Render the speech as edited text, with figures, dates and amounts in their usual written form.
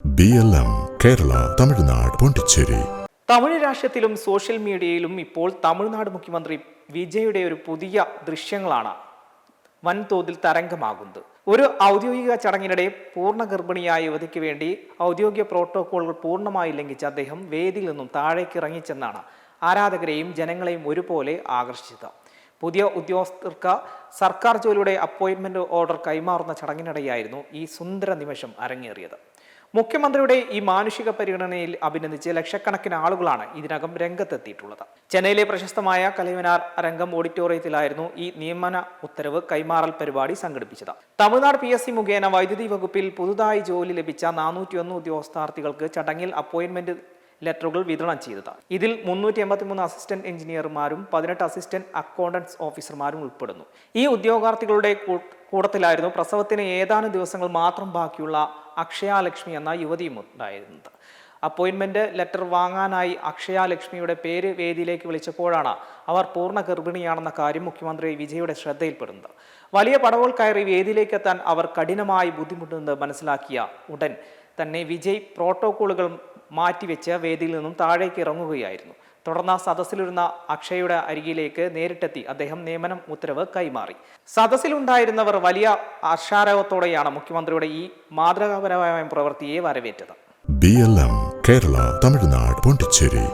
BLM Kerala Tamil Nadu Pondicherry. Tamil രാഷ്ട്രീയത്തിലും social മീഡിയയിലും ഇപ്പോൾ തമിഴ്നാട് മുഖ്യമന്ത്രി വിജയുടെ ഒരു പുതിയ ദൃശ്യങ്ങളാണ് വൻതോതിൽ തരംഗമാകുന്നത്. ഒരു ഔദ്യോഗിക ചടങ്ങിനിടെ പൂർണ്ണ ഗർഭിണിയായ യുവതിക്ക് വേണ്ടി ഔദ്യോഗിക പ്രോട്ടോകോളുകൾ പൂർണ്ണമായി ലംഘിച്ച് അദ്ദേഹം വേദിയിൽ നിന്നും താഴേക്ക് ഇറങ്ങിച്ചെന്നാണ് ആരാധകരെയും ജനങ്ങളെയും ഒരുപോലെ ആകർഷിച്ചത്. പുതിയ ഉദ്യോഗസ്ഥർക്ക് സർക്കാർ ജോലിയുടെ അപ്പോയിന്റ്മെന്റ് ഓർഡർ കൈമാറുന്ന ചടങ്ങിനിടെയായിരുന്നു ഈ സുന്ദര നിമിഷം അരങ്ങേറിയത്. മുഖ്യമന്ത്രിയുടെ ഈ മാനുഷിക പരിഗണനയിൽ അഭിനന്ദിച്ച് ലക്ഷക്കണക്കിന് ആളുകളാണ് ഇതിനകം രംഗത്തെത്തിയിട്ടുള്ളത്. ചെന്നൈയിലെ പ്രശസ്തമായ കലൈവനാർ രംഗം ഓഡിറ്റോറിയത്തിലായിരുന്നു ഈ നിയമന ഉത്തരവ് കൈമാറൽ പരിപാടി സംഘടിപ്പിച്ചത്. തമിഴ്നാട് PSC മുഖേന വൈദ്യുതി വകുപ്പിൽ പുതുതായി ജോലി ലഭിച്ച 401 ഉദ്യോഗസ്ഥാർത്ഥികൾക്ക് ചടങ്ങിൽ അപ്പോയിന്റ്മെന്റ് ലെറ്ററുകൾ വിതരണം ചെയ്തത്. ഇതിൽ 383 അസിസ്റ്റന്റ് എഞ്ചിനീയർമാരും 18 അസിസ്റ്റന്റ് അക്കൗണ്ടൻസ് ഓഫീസർമാരും ഉൾപ്പെടുന്നു. ഈ ഉദ്യോഗാർത്ഥികളുടെ കൂട്ടത്തിലായിരുന്നു പ്രസവത്തിന് ഏതാനും ദിവസങ്ങൾ മാത്രം ബാക്കിയുള്ള അക്ഷയാലക്ഷ്മി എന്ന യുവതിയും ഉണ്ടായിരുന്നത്. അപ്പോയിന്റ്മെന്റ് ലെറ്റർ വാങ്ങാനായി അക്ഷയാലക്ഷ്മിയുടെ പേര് വേദിയിലേക്ക് വിളിച്ചപ്പോഴാണ് അവർ പൂർണ്ണ ഗർഭിണിയാണെന്ന കാര്യം മുഖ്യമന്ത്രി വിജയുടെ ശ്രദ്ധയിൽപ്പെടുന്നത്. വലിയ പടവുകൾ കയറി വേദിയിലേക്ക് എത്താൻ അവർ കഠിനമായി ബുദ്ധിമുട്ടുന്നത് മനസ്സിലാക്കിയ ഉടൻ തന്നെ വിജയ് പ്രോട്ടോകോളുകൾ മാറ്റിവെച്ച് വേദിയിൽ നിന്നും താഴേക്ക് ഇറങ്ങുകയായിരുന്നു. തുടർന്ന് സദസ്സിലിരുന്ന അക്ഷയുടെ അരികിലേക്ക് നേരിട്ടെത്തി അദ്ദേഹം നിയമനം ഉത്തരവ് കൈമാറി. സദസ്സിലുണ്ടായിരുന്നവർ വലിയ ഹർഷാരവത്തോടെയാണ് മുഖ്യമന്ത്രിയുടെ ഈ മാതൃകാപരമായ പ്രവൃത്തിയെ വരവേറ്റത്. BLM കേരള തമിഴ്നാട് പോണ്ടിച്ചേരി.